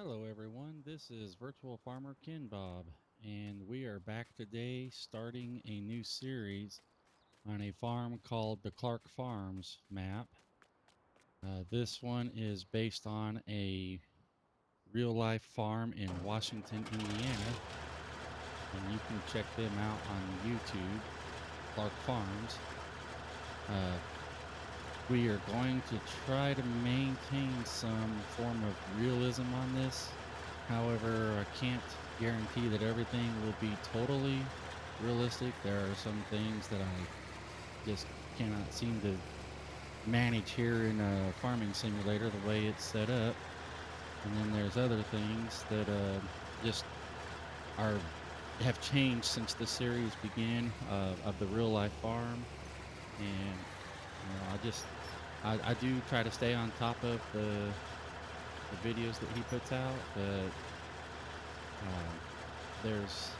Hello everyone, this is Virtual Farmer Ken Bob, and we are back today starting a new series on a farm called the Clarke Farms map. This one is based on a real life farm in Washington, Indiana, and you can check them out on YouTube, Clarke Farms. Uh, we are going to try to maintain some form of realism on this. However, I can't guarantee that everything will be totally realistic. There are some things that I just cannot seem to manage here in a farming simulator the way it's set up. And then there's other things that just are have changed since the series began of the real life farm. And I do try to stay on top of the videos that he puts out, but um, there's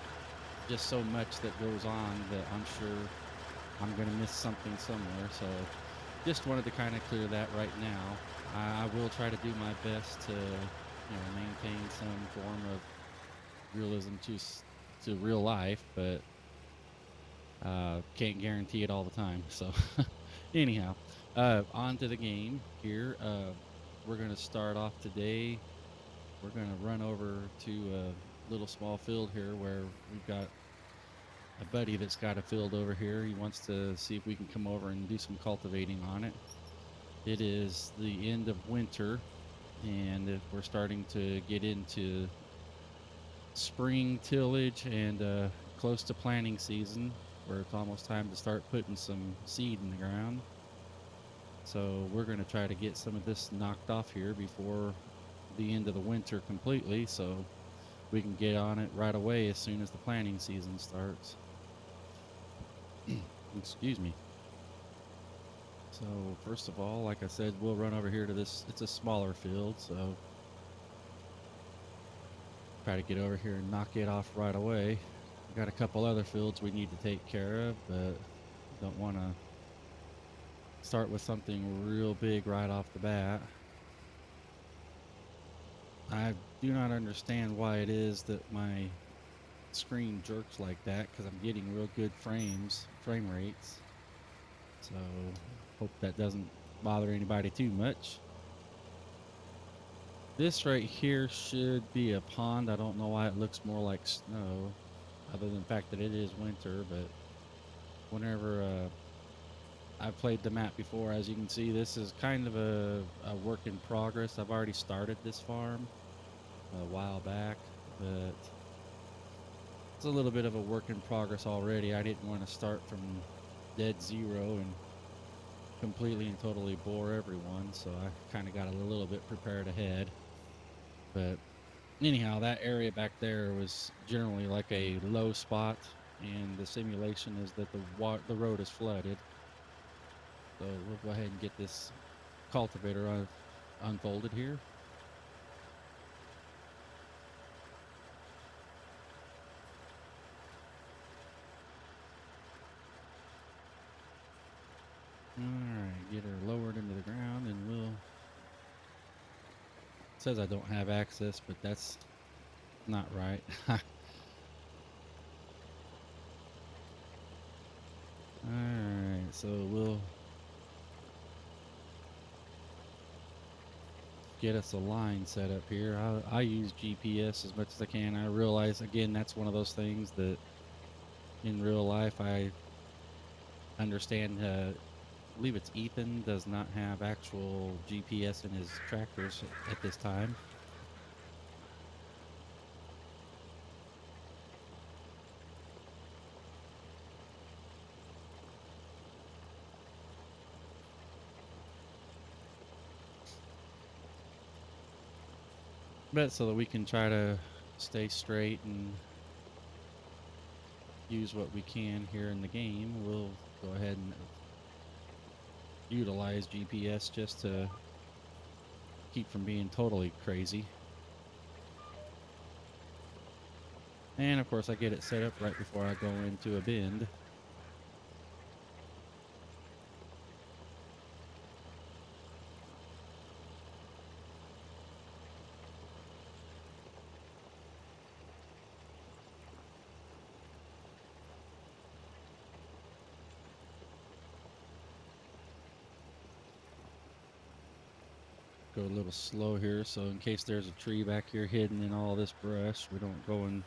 just so much that goes on that I'm sure I'm going to miss something somewhere. So just wanted to kind of clear that right now. I will try to do my best to, maintain some form of realism to real life, but can't guarantee it all the time. So anyhow, on to the game here. We're going to start off today. We're going to run over to a little small field here where we've got a buddy that's got a field over here. He wants to see if we can come over and do some cultivating on it. It is the end of winter, and we're starting to get into spring tillage and close to planting season, where it's almost time to start putting some seed in the ground. So we're going to try to get some of this knocked off here before the end of the winter completely, so we can get on it right away as soon as the planting season starts. Excuse me. So first of all, like I said, we'll run over here to this. It's a smaller field, so try to get over here and knock it off right away. We got a couple other fields we need to take care of, but don't want to start with something real big right off the bat. I do not understand why it is that my screen jerks like that, because I'm getting real good frame rates. So hope that doesn't bother anybody too much. This right here should be a pond. I don't know why it looks more like snow, other than the fact that it is winter. But whenever I've played the map before, as you can see, this is kind of a work in progress. I've already started this farm a while back, but it's a little bit of a work in progress already. I didn't want to start from dead zero and completely and totally bore everyone, so I kind of got a little bit prepared ahead. But anyhow, that area back there was generally like a low spot, and the simulation is that the road is flooded. So we'll go ahead and get this cultivator unfolded here. All right, get her lowered into the ground, and we'll. It says I don't have access, but that's not right. All right, so we'll get us a line set up here. I use GPS as much as I can. I realize again that's one of those things that in real life I understand. I believe it's Ethan does not have actual GPS in his tractors at this time. But so that we can try to stay straight and use what we can here in the game, we'll go ahead and utilize GPS just to keep from being totally crazy. And of course, I get it set up right before I go into a bend. Go a little slow here, so in case there's a tree back here hidden in all this brush, we don't go and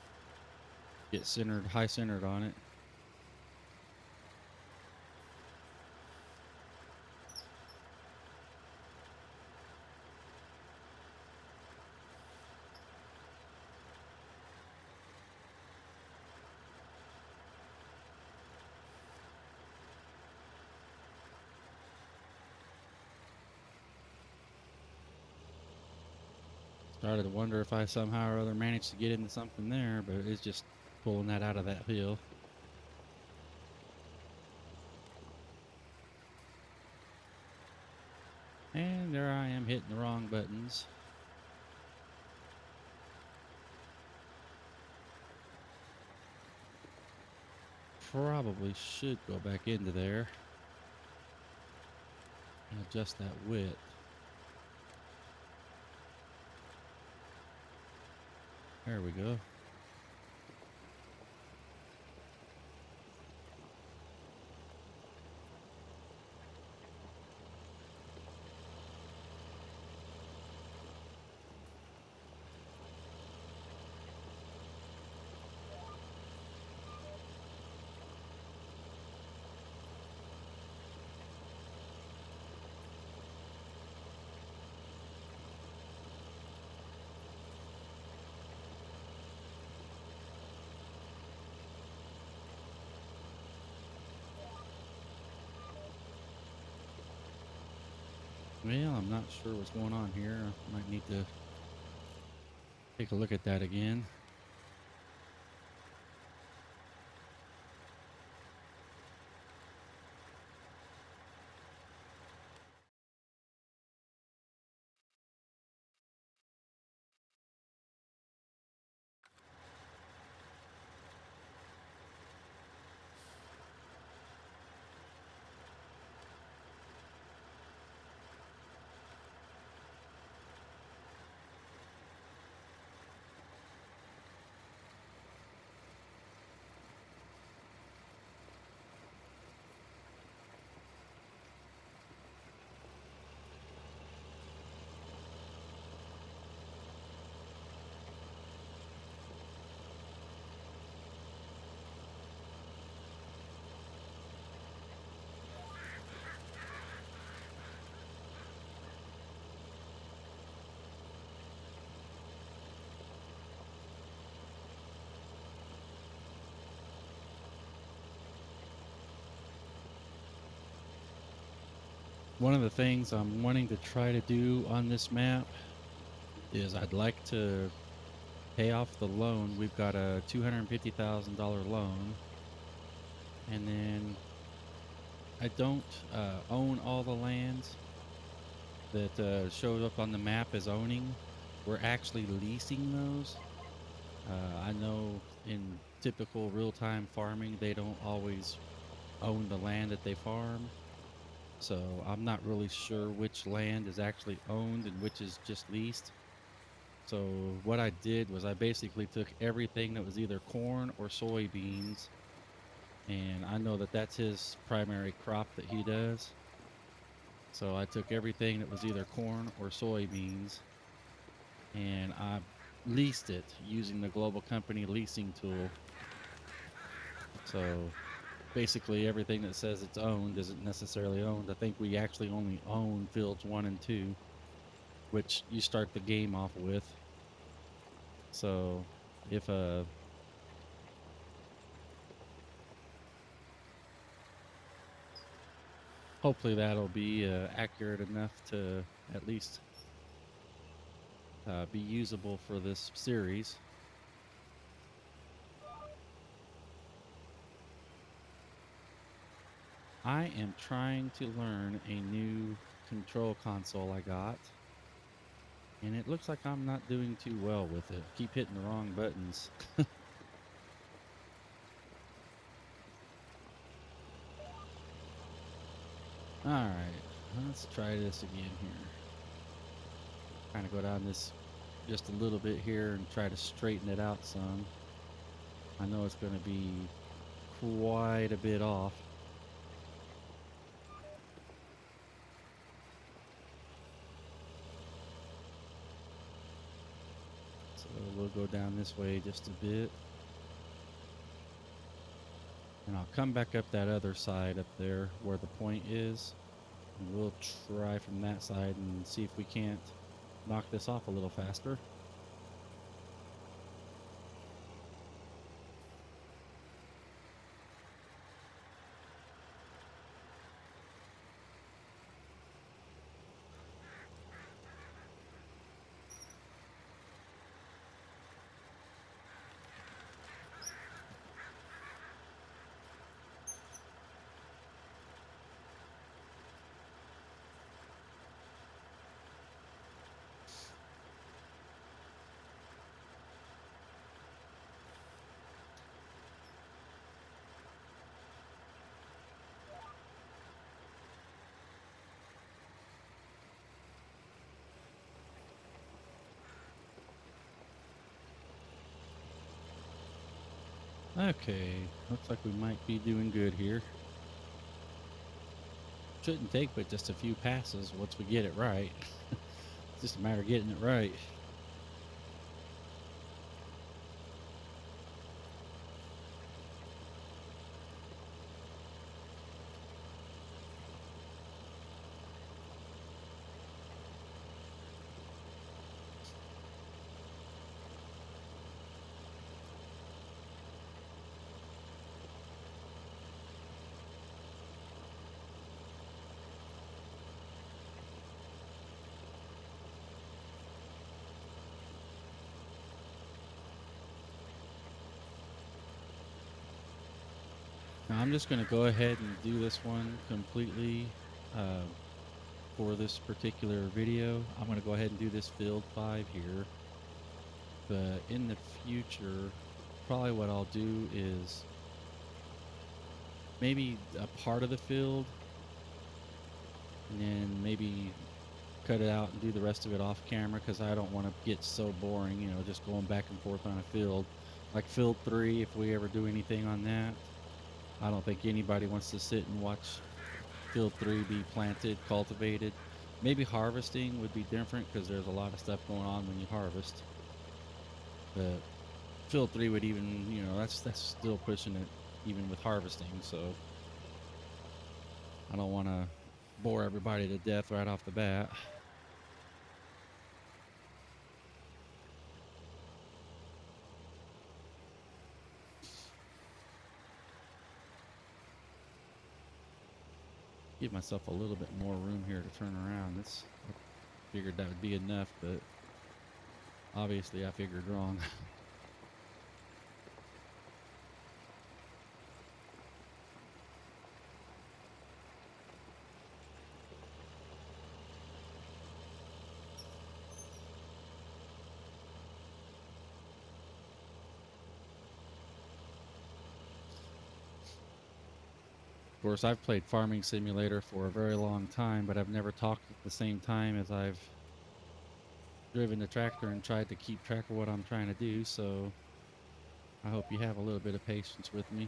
get high centered on it. Started to wonder if I somehow or other managed to get into something there, but it's just pulling that out of that hill. And there I am hitting the wrong buttons. Probably should go back into there and adjust that width. There we go. Well, I'm not sure what's going on here. I might need to take a look at that again. One of the things I'm wanting to try to do on this map is I'd like to pay off the loan. We've got a $250,000 loan, and then I don't own all the lands that shows up on the map as owning. We're actually leasing those. I know in typical real-time farming, they don't always own the land that they farm. So I'm not really sure which land is actually owned and which is just leased. So what I did was I basically took everything that was either corn or soybeans, and I know that that's his primary crop that he does. So I took everything that was either corn or soybeans, and I leased it using the global company leasing tool. So basically everything that says it's owned isn't necessarily owned. I think we actually only own fields 1 and 2, which you start the game off with. So if hopefully that'll be accurate enough to at least be usable for this series. I am trying to learn a new control console I got, and it looks like I'm not doing too well with it. Keep hitting the wrong buttons. Alright, let's try this again here. Kind of go down this just a little bit here and try to straighten it out some. I know it's going to be quite a bit off. we'll go down this way just a bit. And I'll come back up that other side up there where the point is. And we'll try from that side and see if we can't knock this off a little faster. Okay, looks like we might be doing good here. Shouldn't take but just a few passes once we get it right. It's just a matter of getting it right. Now I'm just going to go ahead and do this one completely uh, for this particular video. I'm going to go ahead and do this field 5 here. But in the future, probably what I'll do is maybe a part of the field and then maybe cut it out and do the rest of it off camera, because I don't want to get so boring, you know, just going back and forth on a field. Like field 3, if we ever do anything on that, I don't think anybody wants to sit and watch field 3 be planted, cultivated. Maybe harvesting would be different because there's a lot of stuff going on when you harvest. But field 3 would even, you know, that's still pushing it even with harvesting. So I don't want to bore everybody to death right off the bat. Give myself a little bit more room here to turn around. I figured that would be enough, but obviously I figured wrong. Of course, I've played Farming Simulator for a very long time, but I've never talked at the same time as I've driven the tractor and tried to keep track of what I'm trying to do, so I hope you have a little bit of patience with me.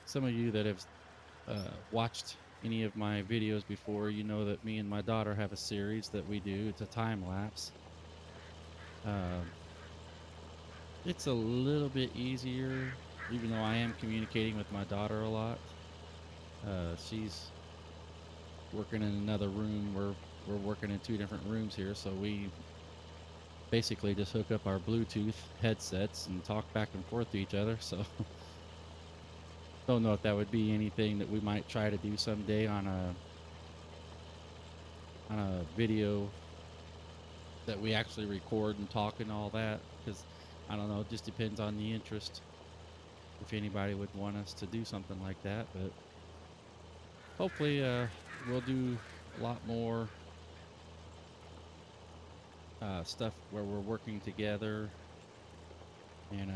Some of you that have watched any of my videos before, you know that me and my daughter have a series that we do. It's a time lapse. Um, it's a little bit easier, even though I am communicating with my daughter a lot. She's working in another room. We're working in 2 different rooms here, so we basically just hook up our Bluetooth headsets and talk back and forth to each other. So don't know if that would be anything that we might try to do someday on a video that we actually record and talk and all that, because I don't know, it just depends on the interest if anybody would want us to do something like that. But hopefully we'll do a lot more stuff where we're working together and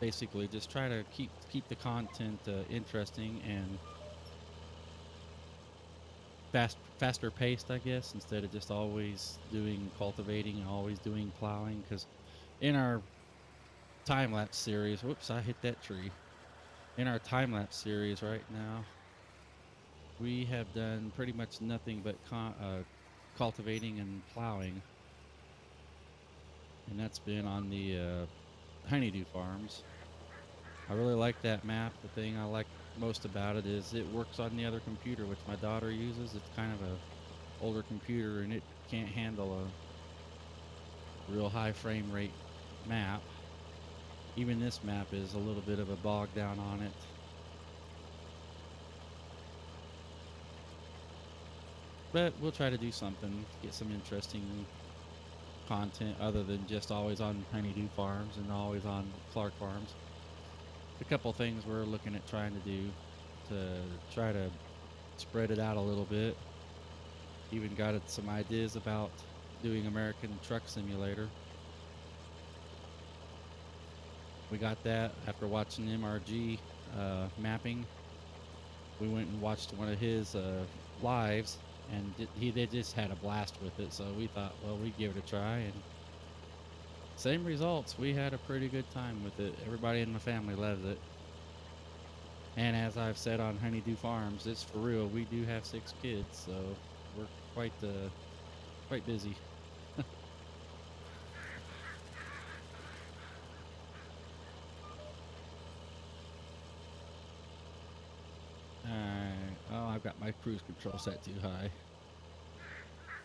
basically just try to keep the content interesting and faster paced, I guess, instead of just always doing cultivating and always doing plowing. Because in our time-lapse series. Whoops, I hit that tree. In our time-lapse series right now, we have done pretty much nothing but cultivating and plowing, and that's been on the honeydew farms. I really like that map. The thing I like most about it is it works on the other computer, which my daughter uses. It's kind of a older computer, and it can't handle a real high frame rate map. Even this map is a little bit of a bog down on it. But we'll try to do something, get some interesting content other than just always on Honeydew Farms and always on Clarke Farms. A couple things we're looking at trying to do to try to spread it out a little bit. Even got some ideas about doing American Truck Simulator. We got that after watching MRG Mapping. We went and watched one of his lives, and they just had a blast with it. So we thought, well, we'd give it a try, and same results. We had a pretty good time with it. Everybody in my family loves it. And as I've said on Honeydew Farms, it's for real. We do have 6 kids, so we're quite busy. Alright. Oh, I've got my cruise control set too high.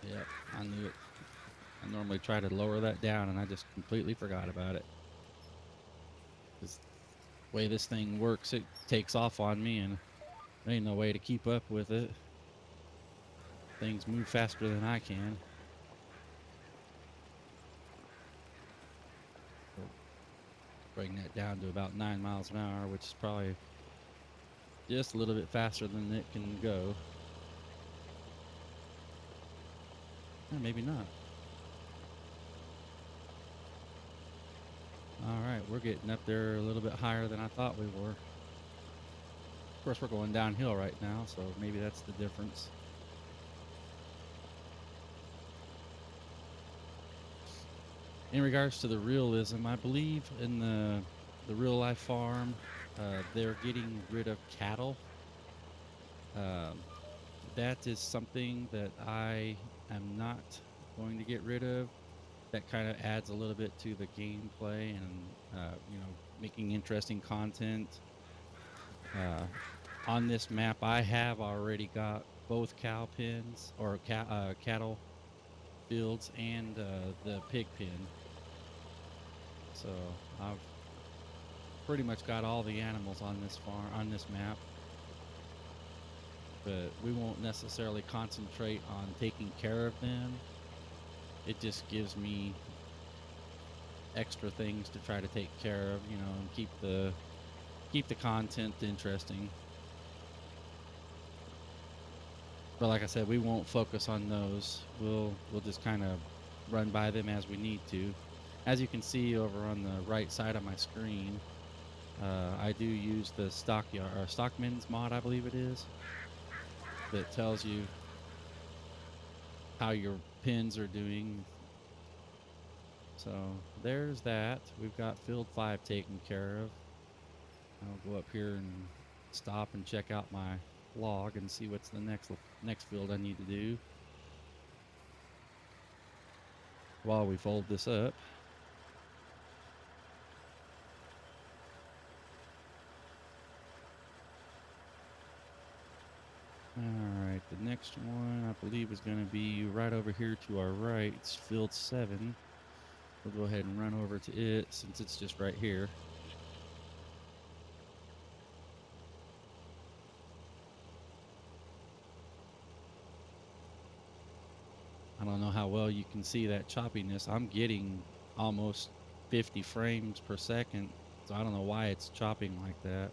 Yep, I knew it. I normally try to lower that down, and I just completely forgot about it. Because the way this thing works, it takes off on me, and there ain't no way to keep up with it. Things move faster than I can. We'll bring that down to about 9 miles an hour, which is probably just a little bit faster than it can go. Maybe not. Alright, we're getting up there a little bit higher than I thought we were. Of course, we're going downhill right now, so maybe that's the difference. In regards to the realism, I believe in the real life farm, they're getting rid of cattle. Um, that is something that I am not going to get rid of. That kind of adds a little bit to the gameplay and making interesting content. On this map, I have already got both cow pens or cattle fields and the pig pen. So I've pretty much got all the animals on this farm, on this map. But we won't necessarily concentrate on taking care of them. It just gives me extra things to try to take care of, and keep the content interesting. But like I said, we won't focus on those. We'll just kind of run by them as we need to. As you can see over on the right side of my screen, I do use the Stockman's mod, I believe it is, that tells you how your pins are doing. So there's that. We've got field 5 taken care of. I'll go up here and stop and check out my log and see what's the next field I need to do while we fold this up. Alright, the next one I believe is going to be right over here to our right. It's field 7. We'll go ahead and run over to it since it's just right here. I don't know how well you can see that choppiness. I'm getting almost 50 frames per second, so I don't know why it's chopping like that.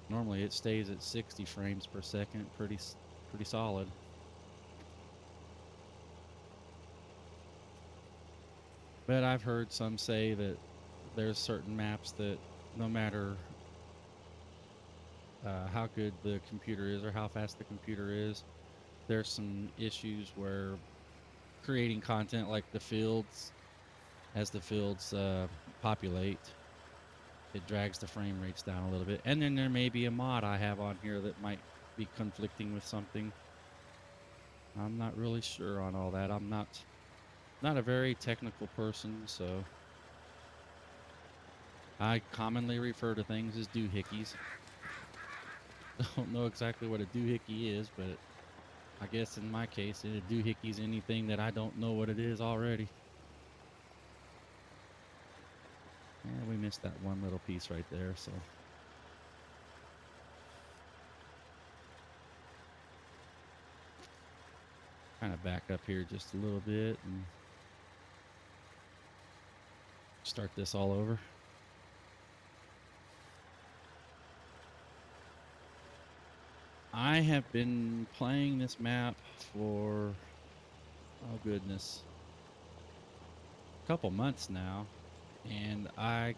Normally it stays at 60 frames per second, pretty solid. But I've heard some say that there's certain maps that no matter how good the computer is or how fast the computer is, there's some issues where creating content like the fields as the fields populate, it drags the frame rates down a little bit. And then there may be a mod I have on here that might be conflicting with something. I'm not really sure on all that. I'm not a very technical person, so I commonly refer to things as doohickeys. Don't know exactly what a doohickey is, but I guess in my case, a doohickey is anything that I don't know what it is already. And we missed that one little piece right there, so kind of back up here just a little bit and start this all over. I have been playing this map for, oh goodness, a couple months now, and I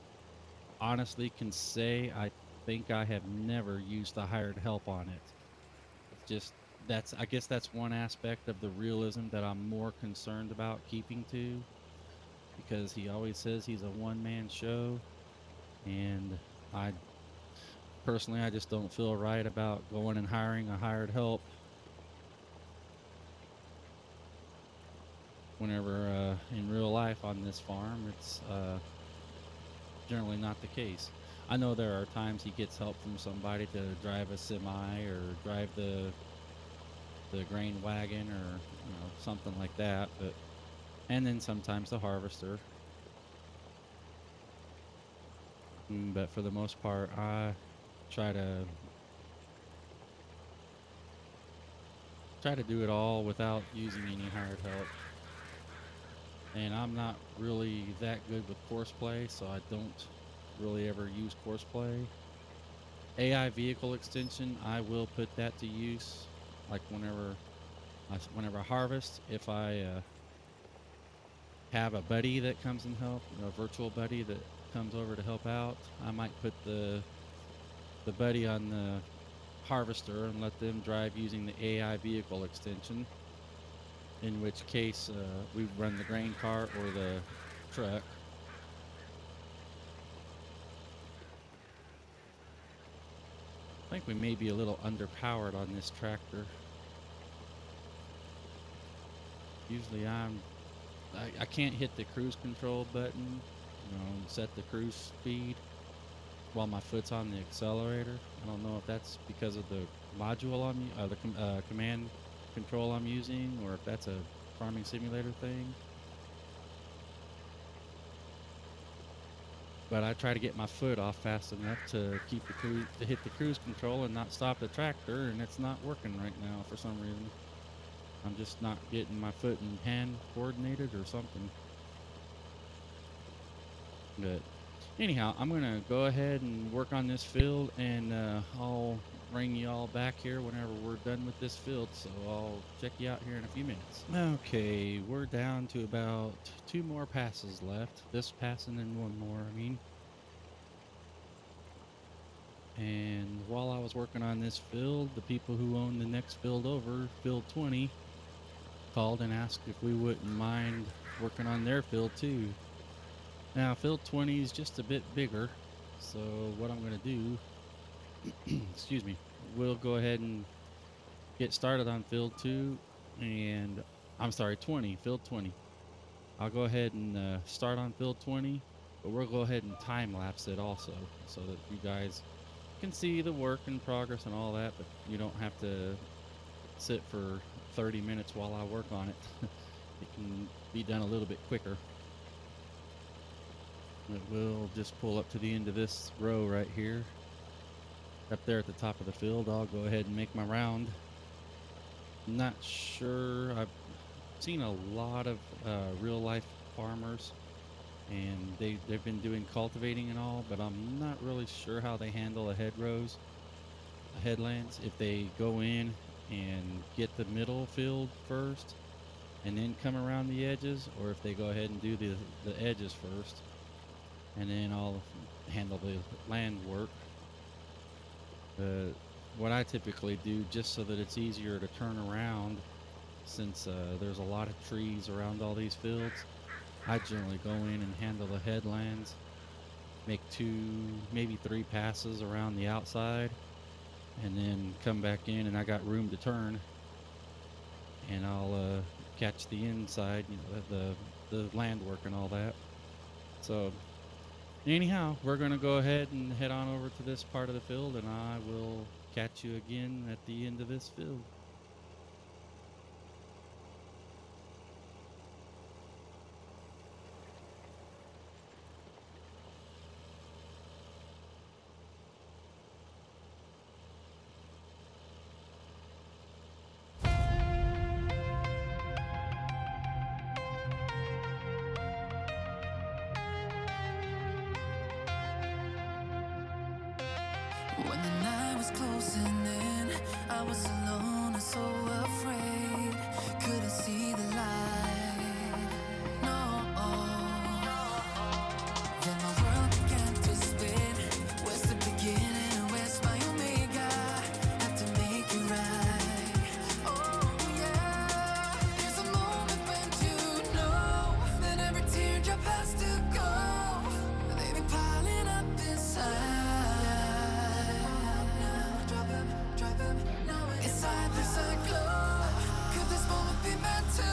honestly can say I think I have never used the hired help on it. It's just I guess that's one aspect of the realism that I'm more concerned about keeping to, because he always says he's a one-man show, and I personally I just don't feel right about going and hiring a hired help whenever in real life on this farm it's generally not the case. I know there are times he gets help from somebody to drive a semi or drive the grain wagon or something like that, but and then sometimes the harvester. But for the most part, I try to do it all without using any hired help. And I'm not really that good with course play, so I don't really ever use course play. AI vehicle extension, I will put that to use, like whenever I harvest. If I have a buddy that comes and help, a virtual buddy that comes over to help out, I might put the buddy on the harvester and let them drive using the AI vehicle extension, in which case we run the grain cart or the truck. I think we may be a little underpowered on this tractor. Usually I can't hit the cruise control button, and set the cruise speed while my foot's on the accelerator. I don't know if that's because of the module command control I'm using, or if that's a farming simulator thing. But I try to get my foot off fast enough to hit the cruise control and not stop the tractor, and it's not working right now for some reason. I'm just not getting my foot and hand coordinated or something. But anyhow, I'm gonna go ahead and work on this field, and I'll bring you all back here whenever we're done with this field. So I'll check you out here in a few minutes. Okay, we're down to about 2 more passes left. This passing and one more, I mean. And while I was working on this field, the people who own the next field over, field 20, called and asked if we wouldn't mind working on their field too. Now, field 20 is just a bit bigger, so what I'm going to do, excuse me, we'll go ahead and get started on field 2, and I'm sorry, 20, field 20. I'll go ahead and start on field 20, but we'll go ahead and time lapse it also, so that you guys can see the work in progress and all that, but you don't have to sit for 30 minutes while I work on it. It can be done a little bit quicker. But we'll just pull up to the end of this row right here. Up there at the top of the field, I'll go ahead and make my round. I'm not sure. I've seen a lot of real life farmers, and they've been doing cultivating and all, but I'm not really sure how they handle the headlands. If they go in and get the middle field first and then come around the edges, or if they go ahead and do the edges first and then I'll handle the land work. What I typically do, just so that it's easier to turn around, since there's a lot of trees around all these fields, I generally go in and handle the headlands, make 2, maybe 3 passes around the outside, and then come back in, and I got room to turn, and I'll, catch the inside, the land work and all that. So, anyhow, we're gonna go ahead and head on over to this part of the field, and I will catch you again at the end of this field. When the night was closing in, I was alone and so afraid. Couldn't see the light. No. Then my world began to spin. Where's the beginning and where's my omega? Had to make it right. Oh yeah. There's a moment when you know that every teardrop has to go. They've been piling up inside. Inside there's a glow. Could this moment be meant to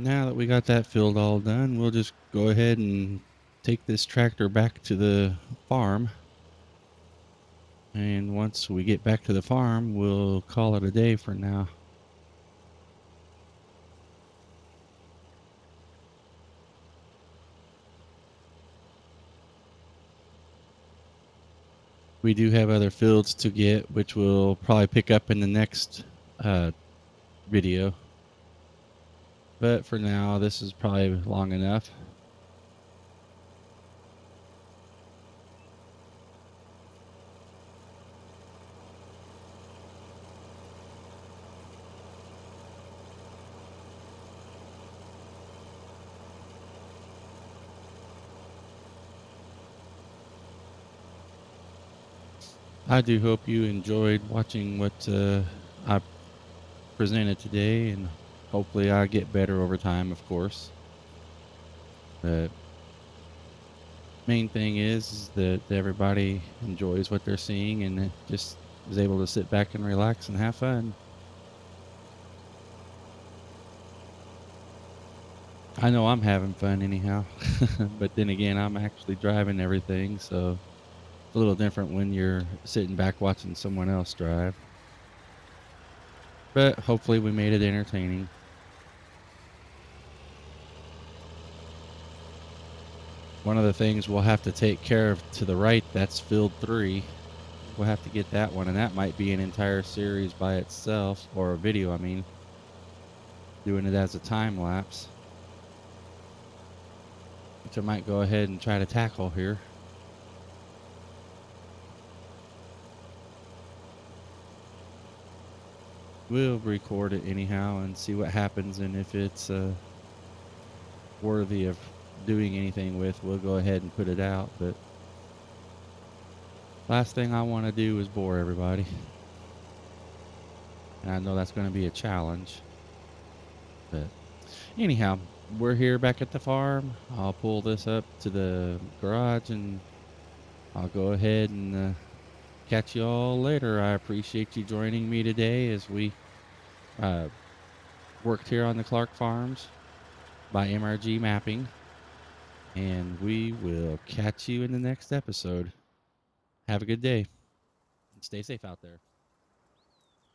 Now that we got that field all done, we'll just go ahead and take this tractor back to the farm. And once we get back to the farm, we'll call it a day for now. We do have other fields to get, which we'll probably pick up in the next video. But for now, this is probably long enough. I do hope you enjoyed watching what I presented today, and hopefully I get better over time, of course. But main thing is that everybody enjoys what they're seeing and just is able to sit back and relax and have fun. I know I'm having fun anyhow, but then again, I'm actually driving everything, so it's a little different when you're sitting back watching someone else drive. But hopefully we made it entertaining. One of the things we'll have to take care of to the right, that's field 3. We'll have to get that one, and that might be an entire series by itself, or a video, I mean, doing it as a time lapse, which I might go ahead and try to tackle here. We'll record it anyhow and see what happens, and if it's worthy of doing anything with, we'll go ahead and put it out. But last thing I want to do is bore everybody, and I know that's going to be a challenge. But anyhow, we're here back at the farm. I'll pull this up to the garage, and I'll go ahead and catch you all later. I appreciate you joining me today as we worked here on the Clarke Farms by MRG Mapping. And we will catch you in the next episode. Have a good day and stay safe out there.